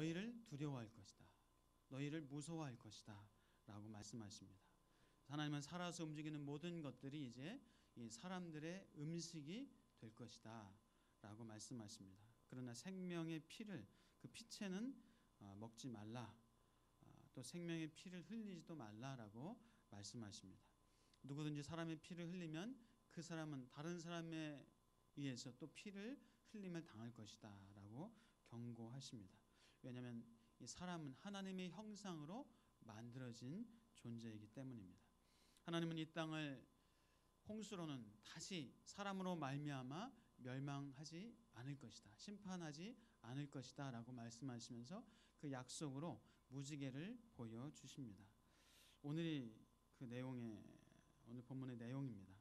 너희를 두려워할 것이다. 너희를 무서워할 것이다. 라고 말씀하십니다. 하나님은 살아서 움직이는 모든 것들이 이제 이 사람들의 음식이 될 것이다. 라고 말씀하십니다. 그러나 생명의 피를 그 피채는 먹지 말라. 또 생명의 피를 흘리지도 말라라고 말씀하십니다. 누구든지 사람의 피를 흘리면 그 사람은 다른 사람에 의해서 또 피를 흘림을 당할 것이다 라고 경고하십니다. 왜냐하면 이 사람은 하나님의 형상으로 만들어진 존재이기 때문입니다. 하나님은 이 땅을 홍수로는 다시 사람으로 말미암아 멸망하지 않을 것이다, 심판하지 않을 것이다 라고 말씀하시면서 그 약속으로 무지개를 보여주십니다. 오늘이 그 내용의 오늘 본문의 내용입니다.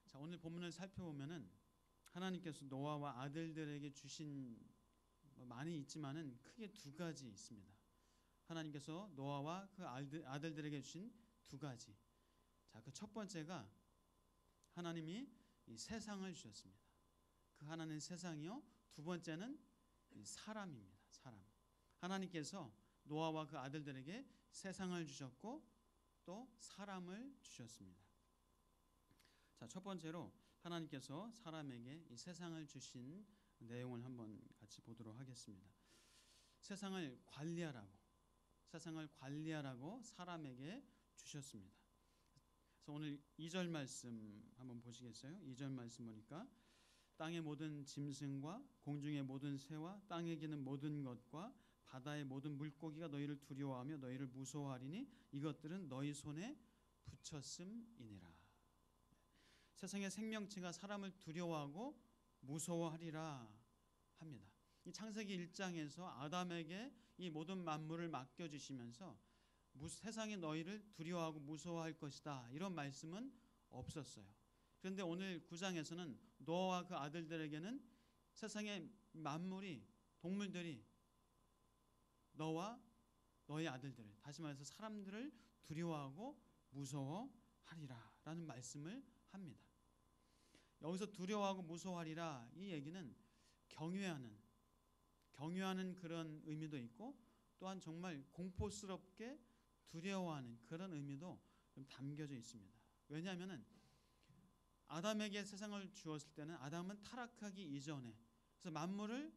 자, 오늘 본문을 살펴보면은 하나님께서 노아와 아들들에게 주신 많이 있지만은 크게 두 가지 있습니다. 하나님께서 노아와 그 아들들에게 주신 두 가지. 자, 그 첫 번째가 하나님이 이 세상을 주셨습니다. 그 하나는 세상이요. 두 번째는 사람입니다. 사람. 하나님께서 노아와 그 아들들에게 세상을 주셨고 또 사람을 주셨습니다. 자, 첫 번째로 하나님께서 사람에게 이 세상을 주신 내용을 한번 같이 보도록 하겠습니다. 세상을 관리하라고 사람에게 주셨습니다. 그래서 오늘 2절 말씀 한번 보시겠어요? 2절 말씀 보니까 땅의 모든 짐승과 공중의 모든 새와 땅에 기는 모든 것과 바다의 모든 물고기가 너희를 두려워하며 너희를 무서워하리니 이것들은 너희 손에 붙였음이니라. 세상의 생명체가 사람을 두려워하고 무서워하리라 합니다. 이 창세기 1장에서 아담에게 이 모든 만물을 맡겨주시면서 세상이 너희를 두려워하고 무서워할 것이다 이런 말씀은 없었어요. 그런데 오늘 9장에서는 노아와 그 아들들에게는 세상의 만물이, 동물들이 너와 너의 아들들을, 다시 말해서 사람들을 두려워하고 무서워하리라 라는 말씀을 합니다. 여기서 두려워하고 무서워하리라 이 얘기는 경외하는 그런 의미도 있고 또한 정말 공포스럽게 두려워하는 그런 의미도 좀 담겨져 있습니다. 왜냐하면 아담에게 세상을 주었을 때는 아담은 타락하기 이전에 그래서 만물을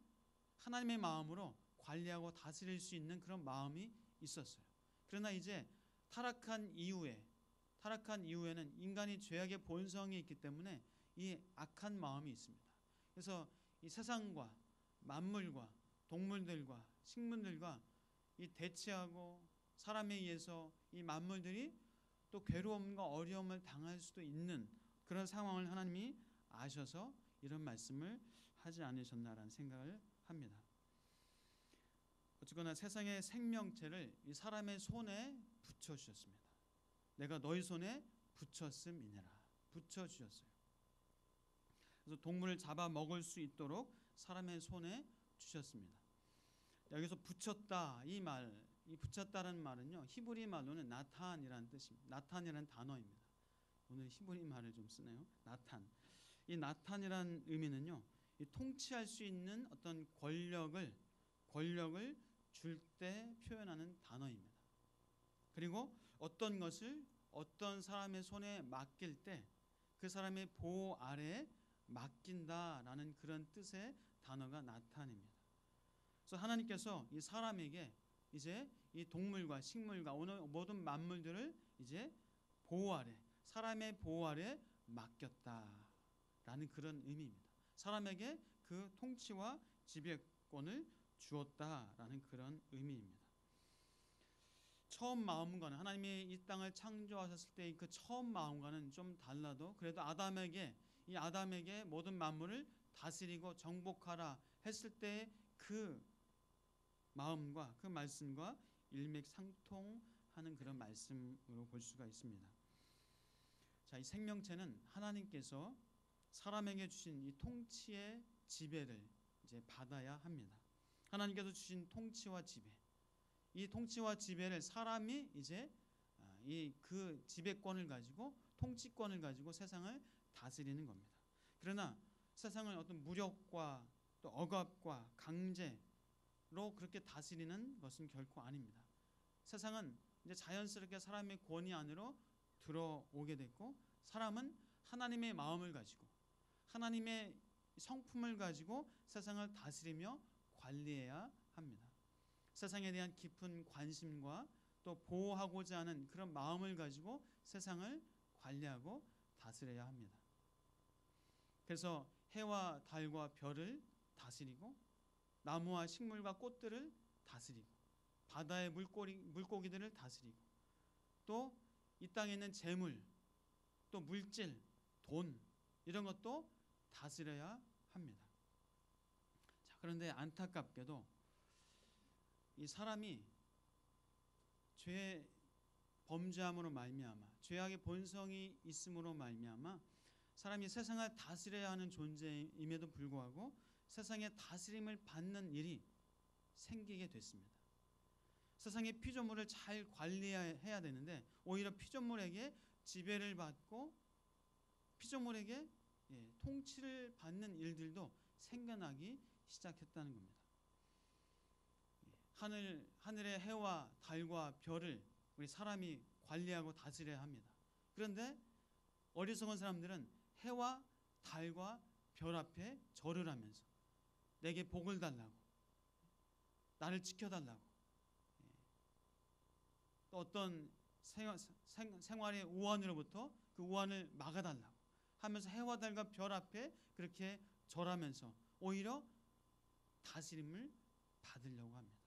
하나님의 마음으로 관리하고 다스릴 수 있는 그런 마음이 있었어요. 그러나 이제 타락한 이후에는 인간이 죄악의 본성이 있기 때문에 이 악한 마음이 있습니다. 그래서 이 세상과 만물과 동물들과 식물들과 이 대치하고 사람에 의해서 이 만물들이 또 괴로움과 어려움을 당할 수도 있는 그런 상황을 하나님이 아셔서 이런 말씀을 하지 않으셨나라는 생각을 합니다. 어쨌거나 세상의 생명체를 이 사람의 손에 붙여주셨습니다. 내가 너희 손에 붙였음이니라. 붙여주셨어요. 그래서 동물을 잡아 먹을 수 있도록 사람의 손에 주셨습니다. 여기서 붙였다 이 붙였다라는 말은요, 히브리 말로는 나탄이라는 뜻입니다. 나탄이라는 단어입니다. 오늘 히브리 말을 좀 쓰네요. 나탄. 이 나탄이라는 의미는요, 이 통치할 수 있는 어떤 권력을 줄 때 표현하는 단어입니다. 그리고 어떤 것을 어떤 사람의 손에 맡길 때 그 사람의 보호 아래에 맡긴다라는 그런 뜻의 단어가 나탄입니다. 그래서 하나님께서 이 사람에게 이제 이 동물과 식물과 오늘 모든 만물들을 이제 보호 아래, 사람의 보호 아래 맡겼다라는 그런 의미입니다. 사람에게 그 통치와 지배권을 주었다라는 그런 의미입니다. 처음 마음과는 하나님이 이 땅을 창조하셨을 때의 그 처음 마음과는 좀 달라도 그래도 아담에게 모든 만물을 다스리고 정복하라 했을 때 그 마음과 그 말씀과 일맥상통하는 그런 말씀으로 볼 수가 있습니다. 자, 이 생명체는 하나님께서 사람에게 주신 이 통치의 지배를 이제 받아야 합니다. 하나님께서 주신 통치와 지배, 이 통치와 지배를 사람이 이제 그 지배권을 가지고 통치권을 가지고 세상을 다스리는 겁니다. 그러나 세상은 어떤 무력과 또 억압과 강제 그렇게 다스리는 것은 결코 아닙니다. 세상은 이제 자연스럽게 사람의 권위 안으로 들어오게 됐고, 사람은 하나님의 마음을 가지고 하나님의 성품을 가지고 세상을 다스리며 관리해야 합니다. 세상에 대한 깊은 관심과 또 보호하고자 하는 그런 마음을 가지고 세상을 관리하고 다스려야 합니다. 그래서 해와 달과 별을 다스리고, 나무와 식물과 꽃들을 다스리고, 바다의 물고기들을 다스리고, 또 이 땅에 있는 재물, 또 물질, 돈, 이런 것도 다스려야 합니다. 자, 그런데 안타깝게도 이 사람이 죄 범죄함으로 말미암아, 죄악의 본성이 있음으로 말미암아 사람이 세상을 다스려야 하는 존재임에도 불구하고 세상의 다스림을 받는 일이 생기게 됐습니다. 세상의 피조물을 잘 관리해야 되는데 오히려 피조물에게 지배를 받고 피조물에게 통치를 받는 일들도 생겨나기 시작했다는 겁니다. 하늘의 해와 달과 별을 우리 사람이 관리하고 다스려야 합니다. 그런데 어리석은 사람들은 해와 달과 별 앞에 절을 하면서 내게 복을 달라고, 나를 지켜달라고, 또 어떤 생활의 우환으로부터 그 우환을 막아달라고 하면서 해와 달과 별 앞에 그렇게 절하면서 오히려 다스림을 받으려고 합니다.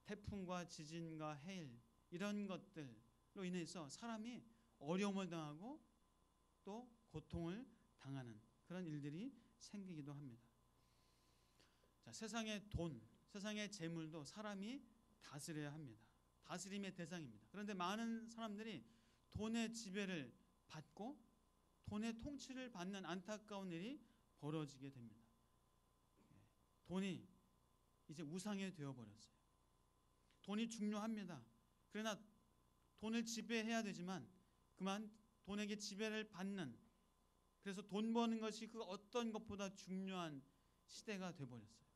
태풍과 지진과 해일, 이런 것들로 인해서 사람이 어려움을 당하고 또 고통을 당하는 그런 일들이 생기기도 합니다. 자, 세상의 돈, 세상의 재물도 사람이 다스려야 합니다. 다스림의 대상입니다. 그런데 많은 사람들이 돈의 지배를 받고 돈의 통치를 받는 안타까운 일이 벌어지게 됩니다. 돈이 이제 우상이 되어버렸어요. 돈이 중요합니다. 그러나 돈을 지배해야 되지만 그만 돈에게 지배를 받는, 그래서 돈 버는 것이 그 어떤 것보다 중요한 시대가 되어버렸어요.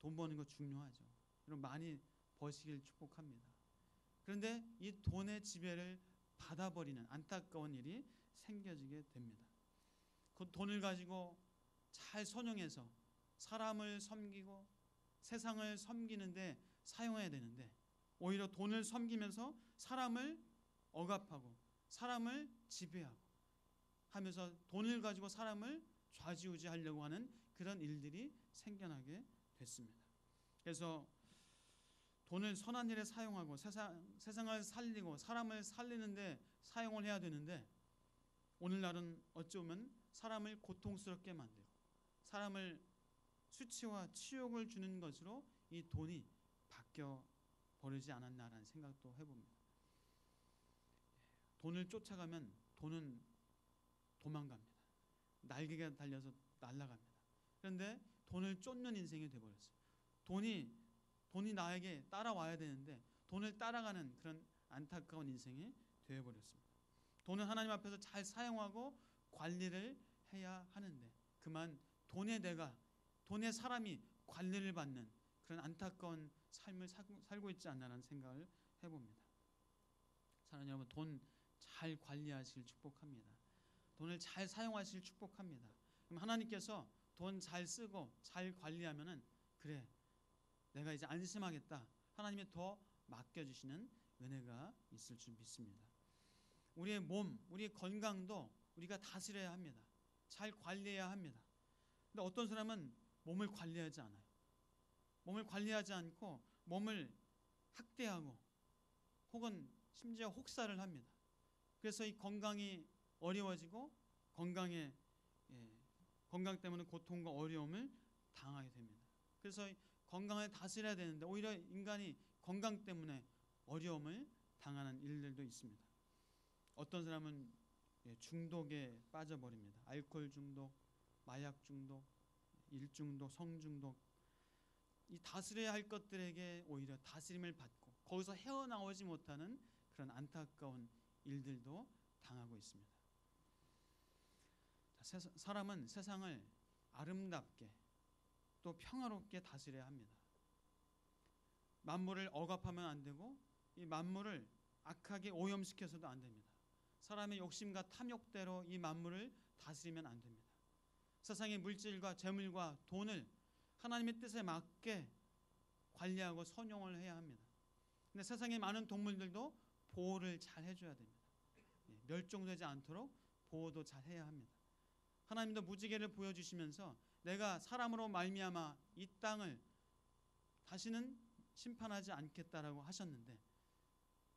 돈 버는 거 중요하죠. 여러분 많이 버시길 축복합니다. 그런데 이 돈의 지배를 받아버리는 안타까운 일이 생겨지게 됩니다. 그 돈을 가지고 잘 선용해서 사람을 섬기고 세상을 섬기는데 사용해야 되는데 오히려 돈을 섬기면서 사람을 억압하고 사람을 지배하고 하면서 돈을 가지고 사람을 좌지우지하려고 하는 그런 일들이 생겨나게 됐습니다. 그래서 돈을 선한 일에 사용하고 세상을 살리고 사람을 살리는데 사용을 해야 되는데 오늘날은 어쩌면 사람을 고통스럽게 만들고 사람을 수치와 치욕을 주는 것으로 이 돈이 바뀌어 버리지 않았나라는 생각도 해봅니다. 돈을 쫓아가면 돈은 도망갑니다. 날개가 달려서 날아갑니다. 그런데 돈을 쫓는 인생이 되어버렸어요. 돈이 나에게 따라와야 되는데 돈을 따라가는 그런 안타까운 인생이 되어버렸습니다. 돈은 하나님 앞에서 잘 사용하고 관리를 해야 하는데 그만 돈의 사람이 관리를 받는 그런 안타까운 삶을 살고 있지 않나라는 생각을 해봅니다. 사랑하는 여러분, 돈 잘 관리하시길 축복합니다. 돈을 잘 사용하시길 축복합니다. 그럼 하나님께서 돈 잘 쓰고 잘 관리하면은 그래, 내가 이제 안심하겠다. 하나님이 더 맡겨주시는 은혜가 있을 줄 믿습니다. 우리의 몸, 우리의 건강도 우리가 다스려야 합니다. 잘 관리해야 합니다. 근데 어떤 사람은 몸을 관리하지 않아요. 몸을 관리하지 않고 몸을 학대하고 혹은 심지어 혹사를 합니다. 그래서 이 건강이 어려워지고 건강 때문에 고통과 어려움을 당하게 됩니다. 그래서 건강을 다스려야 되는데 오히려 인간이 건강 때문에 어려움을 당하는 일들도 있습니다. 어떤 사람은 중독에 빠져버립니다. 알코올 중독, 마약 중독, 일 중독, 성 중독. 이 다스려야 할 것들에게 오히려 다스림을 받고 거기서 헤어나오지 못하는 그런 안타까운 일들도 당하고 있습니다. 사람은 세상을 아름답게 또 평화롭게 다스려야 합니다. 만물을 억압하면 안 되고 이 만물을 악하게 오염시켜서도 안 됩니다. 사람의 욕심과 탐욕대로 이 만물을 다스리면 안 됩니다. 세상의 물질과 재물과 돈을 하나님의 뜻에 맞게 관리하고 선용을 해야 합니다. 근데 세상의 많은 동물들도 보호를 잘 해줘야 됩니다. 멸종되지 않도록 보호도 잘 해야 합니다. 하나님도 무지개를 보여주시면서 내가 사람으로 말미암아 이 땅을 다시는 심판하지 않겠다라고 하셨는데,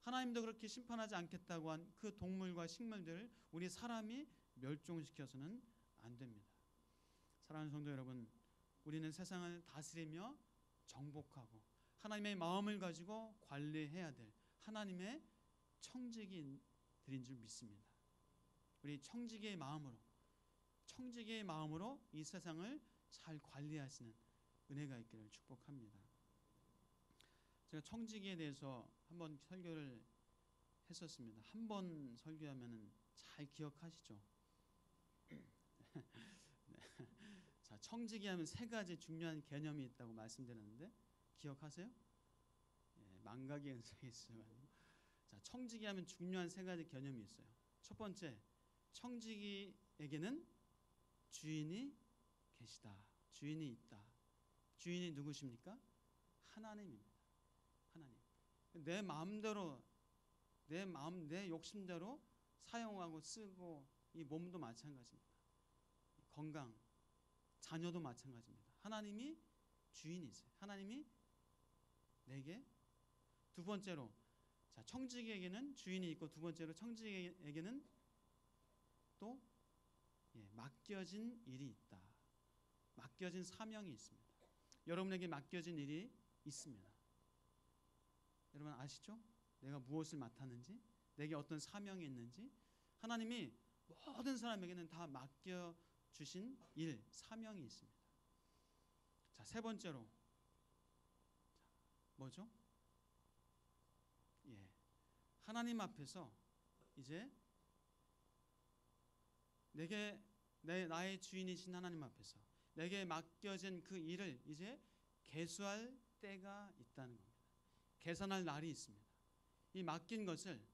하나님도 그렇게 심판하지 않겠다고 한 그 동물과 식물들을 우리 사람이 멸종시켜서는 안 됩니다. 사랑하는 성도 여러분, 우리는 세상을 다스리며 정복하고 하나님의 마음을 가지고 관리해야 될 하나님의 청지기들인 줄 믿습니다. 우리 청지기의 마음으로 이 세상을 잘 관리하시는 은혜가 있기를 축복합니다. 제가 청지기에 대해서 한번 설교를 했었습니다. 한 번 설교하면은 잘 기억하시죠? 네. 자, 청지기하면 세 가지 중요한 개념이 있다고 말씀드렸는데 기억하세요? 망각의 현상이 있어요. 자, 청지기하면 중요한 세 가지 개념이 있어요. 첫 번째, 청지기에게는 주인이 계시다. 주인이 있다. 주인이 누구십니까? 하나님입니다. 하나님. 내 마음대로 내 욕심대로 사용하고 쓰고, 이 몸도 마찬가지입니다. 건강, 자녀도 마찬가지입니다. 하나님이 주인이세요. 하나님이 내게. 두 번째로, 자, 청지기에게는 주인이 있고, 두 번째로 청지기에게는 또 맡겨진 일이 있다. 맡겨진 사명이 있습니다. 여러분에게 맡겨진 일이 있습니다. 여러분 아시죠? 내가 무엇을 맡았는지, 내게 어떤 사명이 있는지. 하나님이 모든 사람에게는 다 맡겨주신 일, 사명이 있습니다. 자, 세 번째로, 뭐죠? 하나님 앞에서 이제 나의 주인이신 하나님 앞에서 내게 맡겨진 그 일을 이제 계수할 때가 있다는 겁니다. 계산할 날이 있습니다. 이 맡긴 것을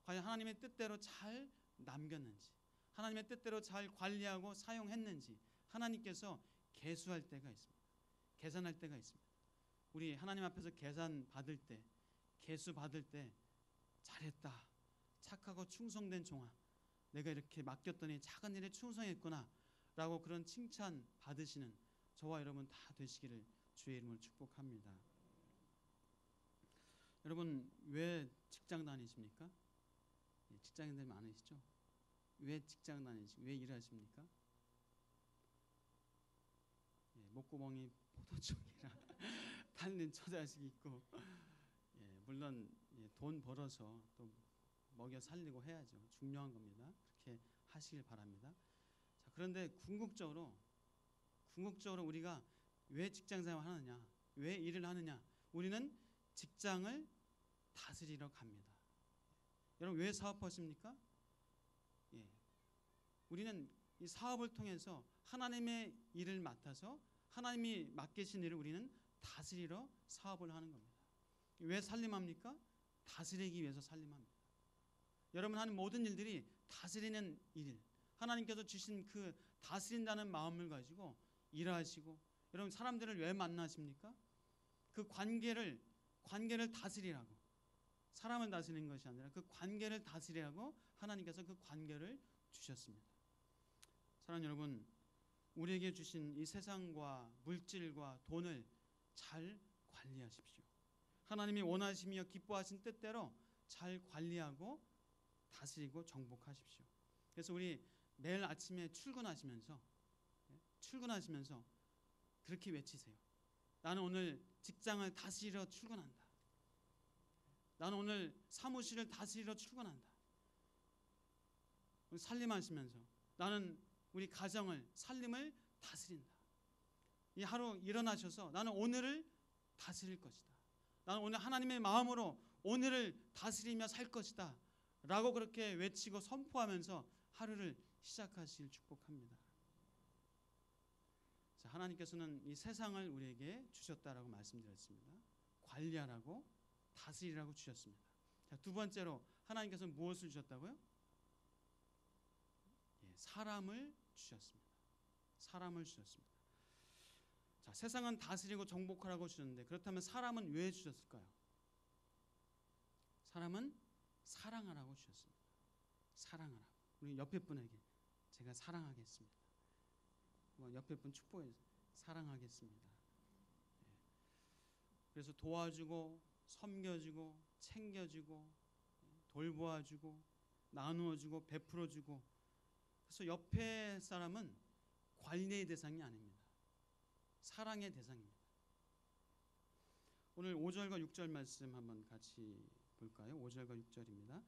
과연 하나님의 뜻대로 잘 남겼는지, 하나님의 뜻대로 잘 관리하고 사용했는지 하나님께서 계수할 때가 있습니다. 계산할 때가 있습니다. 우리 하나님 앞에서 계산 받을 때, 계수 받을 때 잘했다, 착하고 충성된 종아, 내가 이렇게 맡겼더니 작은 일에 충성했구나 라고 그런 칭찬 받으시는 저와 여러분 다 되시기를 주의 이름으로 축복합니다. 여러분 왜 직장 다니십니까? 직장인들 많으시죠? 왜 직장 다니시고 왜 일하십니까? 목구멍이 포도청이라 달린 처자식이 있고, 물론 돈 벌어서 또 먹여 살리고 해야죠. 중요한 겁니다. 그렇게 하시길 바랍니다. 자, 그런데 궁극적으로 우리가 왜 직장 생활을 하느냐, 왜 일을 하느냐? 우리는 직장을 다스리러 갑니다. 여러분 왜 사업하십니까? 우리는 이 사업을 통해서 하나님의 일을 맡아서 하나님이 맡기신 일을 우리는 다스리러 사업을 하는 겁니다. 왜 살림합니까? 다스리기 위해서 살림합니다. 여러분 하는 모든 일들이 다스리는 일, 하나님께서 주신 그 다스린다는 마음을 가지고 일하시고, 여러분 사람들을 왜 만나십니까? 그 관계를 다스리라고, 사람을 다스리는 것이 아니라 그 관계를 다스리라고 하나님께서 그 관계를 주셨습니다. 사랑하는 여러분, 우리에게 주신 이 세상과 물질과 돈을 잘 관리하십시오. 하나님이 원하시며 기뻐하신 뜻대로 잘 관리하고 다스리고 정복하십시오. 그래서 우리 매일 아침에 출근하시면서 그렇게 외치세요. 나는 오늘 직장을 다스리러 출근한다. 나는 오늘 사무실을 다스리러 출근한다. 살림하시면서 나는 우리 가정을, 살림을 다스린다. 이 하루 일어나셔서 나는 오늘을 다스릴 것이다. 나는 오늘 하나님의 마음으로 오늘을 다스리며 살 것이다 라고 그렇게 외치고 선포하면서 하루를 시작하시길 축복합니다. 자, 하나님께서는 이 세상을 우리에게 주셨다라고 말씀드렸습니다. 관리하라고, 다스리라고 주셨습니다. 자, 두 번째로 하나님께서는 무엇을 주셨다고요? 예, 사람을 주셨습니다. 사람을 주셨습니다. 자, 세상은 다스리고 정복하라고 주셨는데, 그렇다면 사람은 왜 주셨을까요? 사람은 사랑하라고 주셨습니다. 사랑하라고. 우리 옆에 분에게 제가 사랑하겠습니다. 옆에 분 축복해 주세요. 사랑하겠습니다. 예. 그래서 도와주고, 섬겨주고, 챙겨주고, 돌보아주고, 나누어주고, 베풀어주고. 그래서 옆에 사람은 관리의 대상이 아닙니다. 사랑의 대상입니다. 오늘 5절과 6절 말씀 한번 같이 볼까요? 5절과 6절입니다.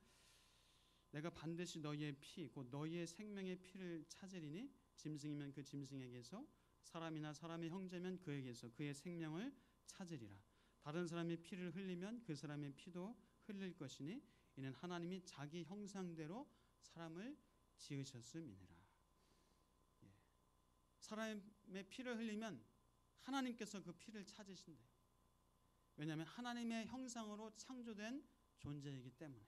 내가 반드시 너희의 피, 곧 너희의 생명의 피를 찾으리니 짐승이면 그 짐승에게서, 사람이나 사람의 형제면 그에게서 그의 생명을 찾으리라. 다른 사람의 피를 흘리면 그 사람의 피도 흘릴 것이니 이는 하나님이 자기 형상대로 사람을 지으셨음이니라. 예. 사람의 피를 흘리면 하나님께서 그 피를 찾으신대요. 왜냐하면 하나님의 형상으로 창조된 존재이기 때문에.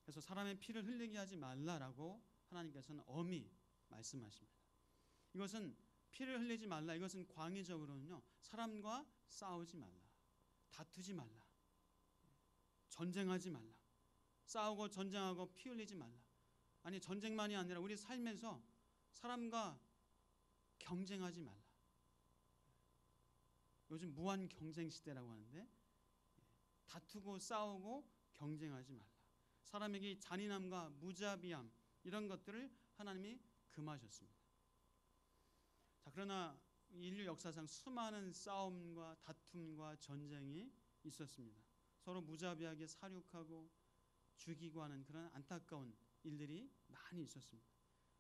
그래서 사람의 피를 흘리게 하지 말라라고 하나님께서는 엄히 말씀하십니다. 이것은 피를 흘리지 말라, 이것은 광의적으로는요, 사람과 싸우지 말라, 다투지 말라, 전쟁하지 말라, 싸우고 전쟁하고 피 흘리지 말라. 아니, 전쟁만이 아니라 우리 삶에서 사람과 경쟁하지 말라. 요즘 무한 경쟁 시대라고 하는데, 다투고 싸우고 경쟁하지 말라. 사람에게 잔인함과 무자비함, 이런 것들을 하나님이 금하셨습니다. 자, 그러나 인류 역사상 수많은 싸움과 다툼과 전쟁이 있었습니다. 서로 무자비하게 살육하고 죽이고 하는 그런 안타까운 일들이 많이 있었습니다.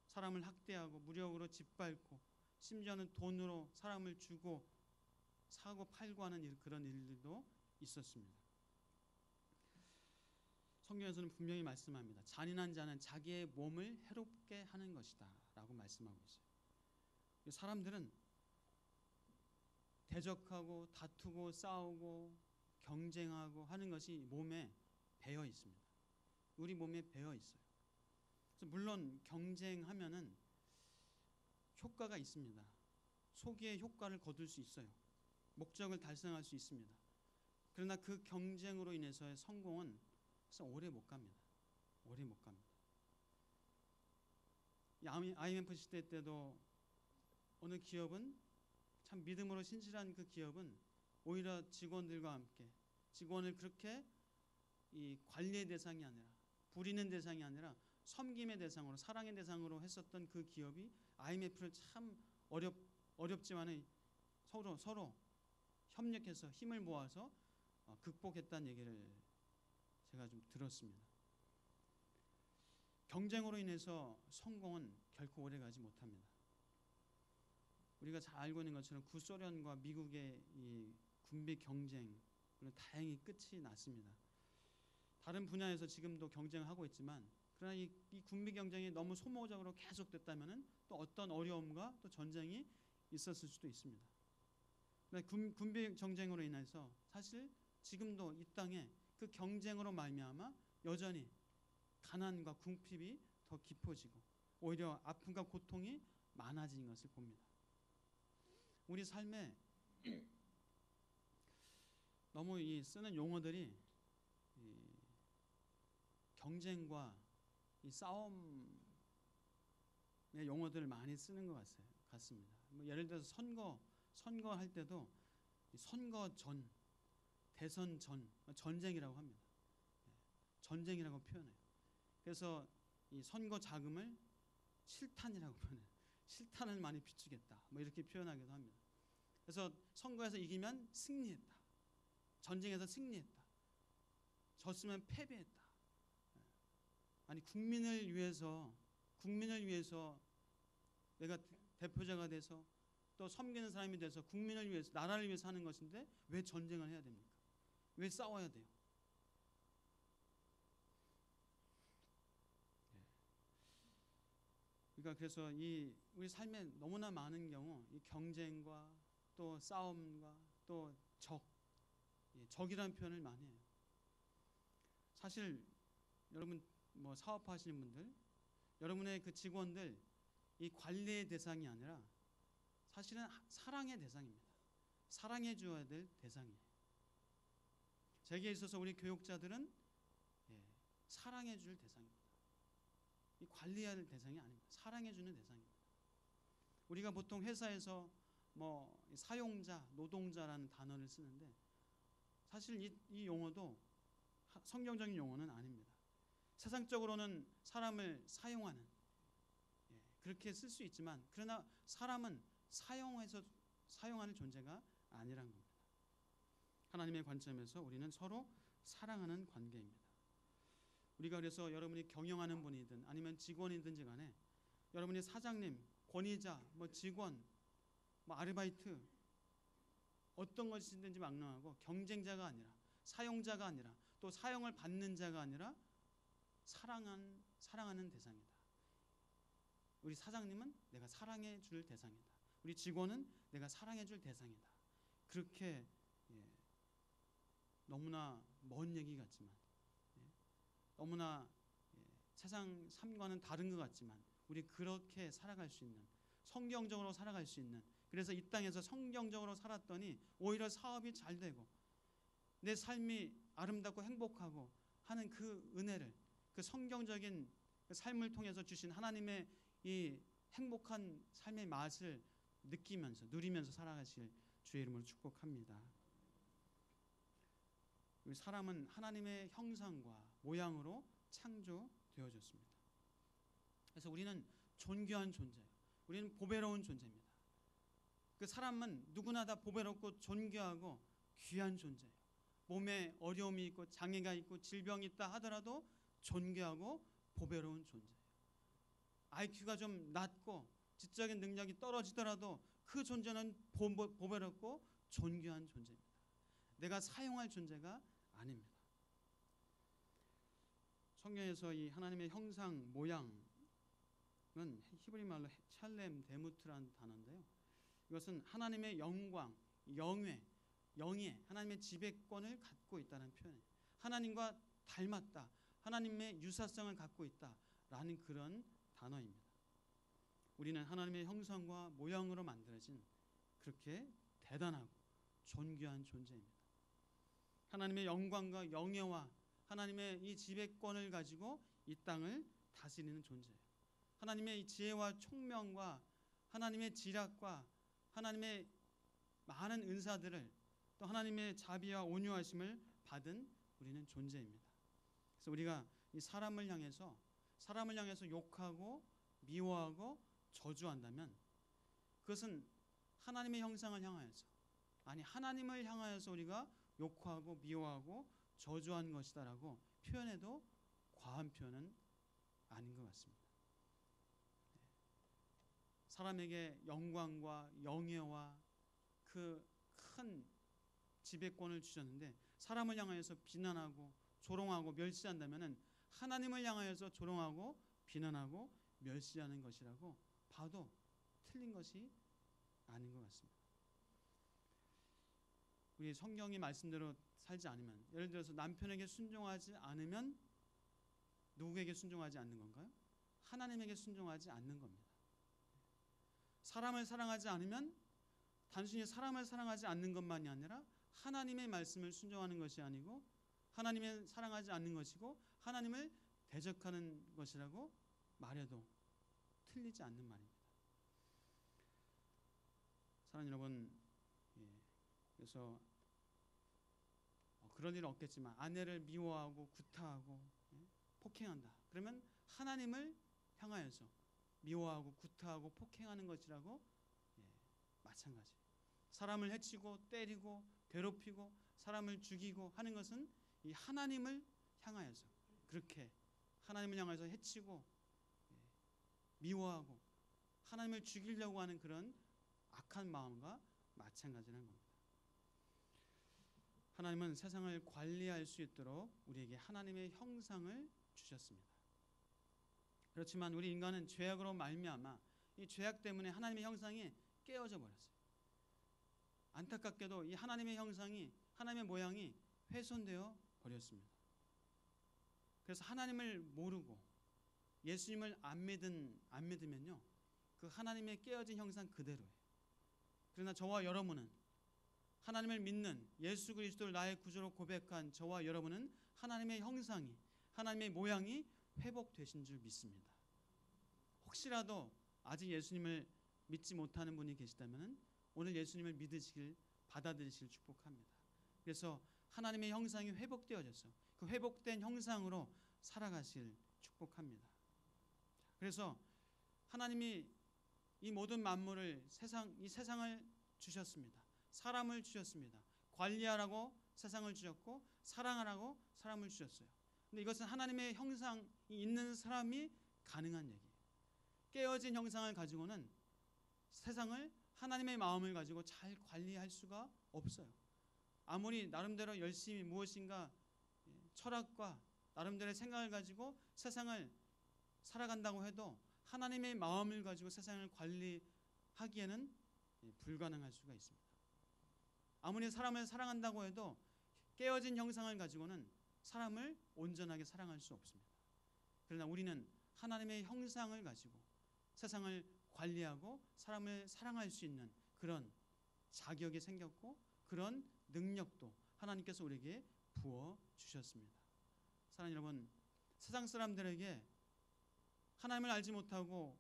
사람을 학대하고 무력으로 짓밟고, 심지어는 돈으로 사람을 주고 사고 팔고 하는 그런 일들도 있었습니다. 성경에서는 분명히 말씀합니다. 잔인한 자는 자기의 몸을 해롭게 하는 것이다 라고 말씀하고 있어요. 사람들은 대적하고 다투고 싸우고 경쟁하고 하는 것이 몸에 배어 있습니다. 우리 몸에 배어 있어요. 그래서 물론 경쟁하면은 효과가 있습니다. 소기의 효과를 거둘 수 있어요. 목적을 달성할 수 있습니다. 그러나 그 경쟁으로 인해서의 성공은 오래 못 갑니다. 오래 못 갑니다. IMF 시대 때도 어느 기업은, 참 믿음으로 신실한 그 기업은 오히려 직원들과 함께, 직원을 그렇게 이 관리의 대상이 아니라, 부리는 대상이 아니라 섬김의 대상으로, 사랑의 대상으로 했었던 그 기업이 IMF를 참 어렵지만은 서로 협력해서 힘을 모아서 극복했다는 얘기를 제가 좀 들었습니다. 경쟁으로 인해서 성공은 결코 오래가지 못합니다. 우리가 잘 알고 있는 것처럼 구소련과 미국의 이 군비 경쟁, 다행히 끝이 났습니다. 다른 분야에서 지금도 경쟁하고 있지만, 그러나 이 군비 경쟁이 너무 소모적으로 계속됐다면은 또 어떤 어려움과 또 전쟁이 있었을 수도 있습니다. 군비 경쟁으로 인해서 사실 지금도 이 땅에 그 경쟁으로 말미암아 여전히 가난과 궁핍이 더 깊어지고 오히려 아픔과 고통이 많아지는 것을 봅니다. 우리 삶에 너무 이 쓰는 용어들이 이 경쟁과 이 싸움의 용어들을 많이 쓰는 것 같습니다. 예를 들어서 선거할 때도 선거 전, 대선 전, 전쟁이라고 합니다. 전쟁이라고 표현해요. 그래서 이 선거 자금을 실탄이라고 표현해요. 실탄을 많이 비추겠다, 이렇게 표현하기도 합니다. 그래서 선거에서 이기면 승리했다, 전쟁에서 승리했다, 졌으면 패배했다. 아니, 국민을 위해서 내가 대표자가 돼서 또 섬기는 사람이 돼서 국민을 위해서, 나라를 위해서 하는 것인데 왜 전쟁을 해야 됩니까? 왜 싸워야 돼요? 그러니까 그래서 이 우리 삶에 너무나 많은 경우 이 경쟁과 또 싸움과 또 적이라는 표현을 많이 해요. 사실 여러분 뭐 사업하시는 분들, 여러분의 그 직원들 이 관리의 대상이 아니라 사실은 사랑의 대상입니다. 사랑해 주어야 될 대상이에요. 제게 있어서 우리 교육자들은 사랑해 줄 대상입니다. 이 관리해야 될 대상이 아닙니다. 사랑해 주는 대상입니다. 우리가 보통 회사에서 뭐 사용자, 노동자라는 단어를 쓰는데 사실 이 용어도 성경적인 용어는 아닙니다. 세상적으로는 사람을 사용하는 그렇게 쓸 수 있지만 그러나 사람은 사용하는 존재가 아니란 겁니다. 하나님의 관점에서 우리는 서로 사랑하는 관계입니다. 우리가 그래서 여러분이 경영하는 분이든 아니면 직원이든지 간에 여러분이 사장님, 권위자, 뭐 직원, 뭐 아르바이트 어떤 것이든지 막론하고 경쟁자가 아니라 사용자가 아니라 또 사용을 받는 자가 아니라 사랑하는 대상이다. 우리 사장님은 내가 사랑해 줄 대상이다. 우리 직원은 내가 사랑해 줄 대상이다. 그렇게 너무나 먼 얘기 같지만 너무나 세상 삶과는 다른 것 같지만 우리 그렇게 살아갈 수 있는 성경적으로 살아갈 수 있는 그래서 이 땅에서 성경적으로 살았더니 오히려 사업이 잘 되고 내 삶이 아름답고 행복하고 하는 그 은혜를 그 성경적인 그 삶을 통해서 주신 하나님의 이 행복한 삶의 맛을 느끼면서 누리면서 살아가실 주의 이름으로 축복합니다. 우리 사람은 하나님의 형상과 모양으로 창조되어졌습니다. 그래서 우리는 존귀한 존재예요. 우리는 보배로운 존재입니다. 그 사람은 누구나 다 보배롭고 존귀하고 귀한 존재예요. 몸에 어려움이 있고 장애가 있고 질병이 있다 하더라도 존귀하고 보배로운 존재예요. IQ가 좀 낮고 지적인 능력이 떨어지더라도 그 존재는 보배롭고 존귀한 존재입니다. 내가 사용할 존재가 아닙니다. 성경에서 이 하나님의 형상 모양은 히브리 말로 샬렘 데무트라는 단어인데요. 이것은 하나님의 영광, 영예, 하나님의 지배권을 갖고 있다는 표현이에요. 하나님과 닮았다, 하나님의 유사성을 갖고 있다라는 그런 단어입니다. 우리는 하나님의 형상과 모양으로 만들어진 그렇게 대단하고 존귀한 존재입니다. 하나님의 영광과 영예와 하나님의 이 지배권을 가지고 이 땅을 다스리는 존재예요. 하나님의 이 지혜와 총명과 하나님의 지략과 하나님의 많은 은사들을 또 하나님의 자비와 온유하심을 받은 우리는 존재입니다. 그래서 우리가 이 사람을 향해서 욕하고 미워하고 저주한다면 그것은 하나님의 형상을 향하여서 아니 하나님을 향하여서 우리가 욕하고 미워하고 저주한 것이다라고 표현해도 과한 표현은 아닌 것 같습니다. 사람에게 영광과 영예와 그 큰 지배권을 주셨는데 사람을 향하여서 비난하고 조롱하고 멸시한다면은 하나님을 향하여서 조롱하고 비난하고 멸시하는 것이라고 봐도 틀린 것이 아닌 것 같습니다. 우리 성경의 말씀대로 살지 않으면 예를 들어서 남편에게 순종하지 않으면 누구에게 순종하지 않는 건가요? 하나님에게 순종하지 않는 겁니다. 사람을 사랑하지 않으면 단순히 사람을 사랑하지 않는 것만이 아니라 하나님의 말씀을 순종하는 것이 아니고 하나님을 사랑하지 않는 것이고 하나님을 대적하는 것이라고 말해도 틀리지 않는 말입니다. 사랑하는 여러분, 그래서 그런 일은 없겠지만 아내를 미워하고 구타하고 폭행한다. 그러면 하나님을 향하여서 미워하고 구타하고 폭행하는 것이라고 마찬가지. 사람을 해치고 때리고 괴롭히고 사람을 죽이고 하는 것은 이 하나님을 향하여서 그렇게 하나님을 향해서 해치고 미워하고 하나님을 죽이려고 하는 그런 악한 마음과 마찬가지라는 겁니다. 하나님은 세상을 관리할 수 있도록 우리에게 하나님의 형상을 주셨습니다. 그렇지만 우리 인간은 죄악으로 말미암아 이 죄악 때문에 하나님의 형상이 깨어져 버렸어요. 안타깝게도 이 하나님의 형상이, 하나님의 모양이 훼손되어 버렸습니다. 그래서 하나님을 모르고 예수님을 안 믿으면요, 그 하나님의 깨어진 형상 그대로예요. 그러나 저와 여러분은 하나님을 믿는 예수 그리스도를 나의 구주로 고백한 저와 여러분은 하나님의 형상이, 하나님의 모양이 회복되신 줄 믿습니다. 혹시라도 아직 예수님을 믿지 못하는 분이 계시다면 오늘 예수님을 믿으시길, 받아들이실 축복합니다. 그래서 하나님의 형상이 회복되어져서 그 회복된 형상으로 살아가실 축복합니다. 그래서 하나님이 이 모든 만물을, 이 세상을 주셨습니다. 사람을 주셨습니다. 관리하라고 세상을 주셨고 사랑하라고 사람을 주셨어요. 근데 이것은 하나님의 형상이 있는 사람이 가능한 얘기예요. 깨어진 형상을 가지고는 세상을, 하나님의 마음을 가지고 잘 관리할 수가 없어요. 아무리 나름대로 열심히 무엇인가 철학과 나름대로의 생각을 가지고 세상을 살아간다고 해도 하나님의 마음을 가지고 세상을 관리하기에는 불가능할 수가 있습니다. 아무리 사람을 사랑한다고 해도 깨어진 형상을 가지고는 사람을 온전하게 사랑할 수 없습니다. 그러나 우리는 하나님의 형상을 가지고 세상을 관리하고 사람을 사랑할 수 있는 그런 자격이 생겼고 그런 능력도 하나님께서 우리에게 부어 주셨습니다. 사랑하는 여러분, 세상 사람들에게, 하나님을 알지 못하고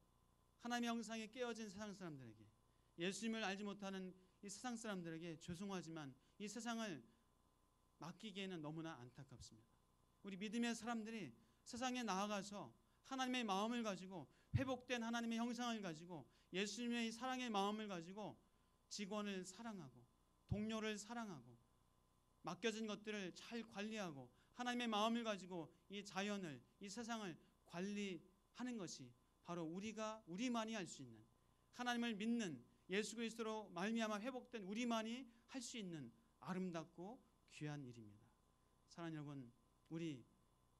하나님의 형상에 깨어진 세상 사람들에게, 예수님을 알지 못하는 이 세상 사람들에게 죄송하지만 이 세상을 맡기기에는 너무나 안타깝습니다. 우리 믿음의 사람들이 세상에 나아가서 하나님의 마음을 가지고 회복된 하나님의 형상을 가지고 예수님의 사랑의 마음을 가지고 직원을 사랑하고 동료를 사랑하고 맡겨진 것들을 잘 관리하고 하나님의 마음을 가지고 이 자연을, 이 세상을 관리하는 것이 바로 우리만이 할 수 있는, 하나님을 믿는 예수 그리스도로 말미암아 회복된 우리만이 할 수 있는 아름답고 귀한 일입니다. 사랑하는 여러분, 우리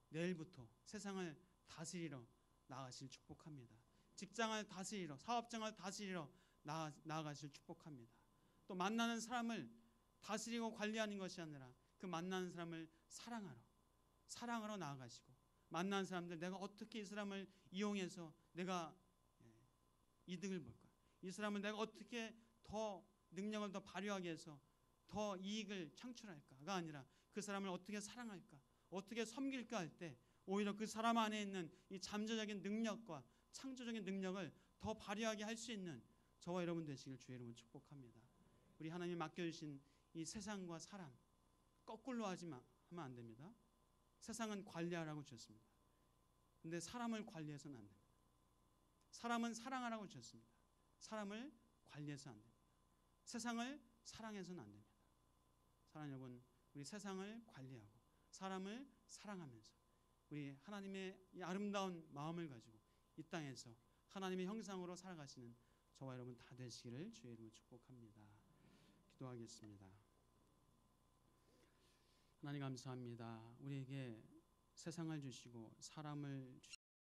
내일부터 세상을 다스리러 나아가실 축복합니다. 직장을 다스리러, 사업장을 다스리러 나아가실 축복합니다. 또 만나는 사람을 다스리고 관리하는 것이 아니라 그 만나는 사람을 사랑하러 나아가시고, 만나는 사람들, 내가 어떻게 이 사람을 이용해서 내가 이득을 볼까, 이 사람을 내가 어떻게 더 능력을 더 발휘하게 해서 더 이익을 창출할까가 아니라 그 사람을 어떻게 사랑할까, 어떻게 섬길까 할 때 오히려 그 사람 안에 있는 이 잠재적인 능력과 창조적인 능력을 더 발휘하게 할 수 있는 저와 여러분 되시길 주의 이름으로 축복합니다. 우리 하나님이 맡겨주신 이 세상과 사람 거꾸로 하면 안 됩니다. 세상은 관리하라고 주셨습니다. 근데 사람을 관리해서는 안 됩니다. 사람은 사랑하라고 주셨습니다. 사람을 관리해서는 안 됩니다. 세상을 사랑해서는 안 됩니다. 사랑하는 여러분, 우리 세상을 관리하고 사람을 사랑하면서 우리 하나님의 이 아름다운 마음을 가지고 이 땅에서 하나님의 형상으로 살아가시는 저와 여러분 다 되시기를 주의 이름으로 축복합니다. 기도하겠습니다. 하나님 감사합니다. 우리에게 세상을 주시고 사람을 주시고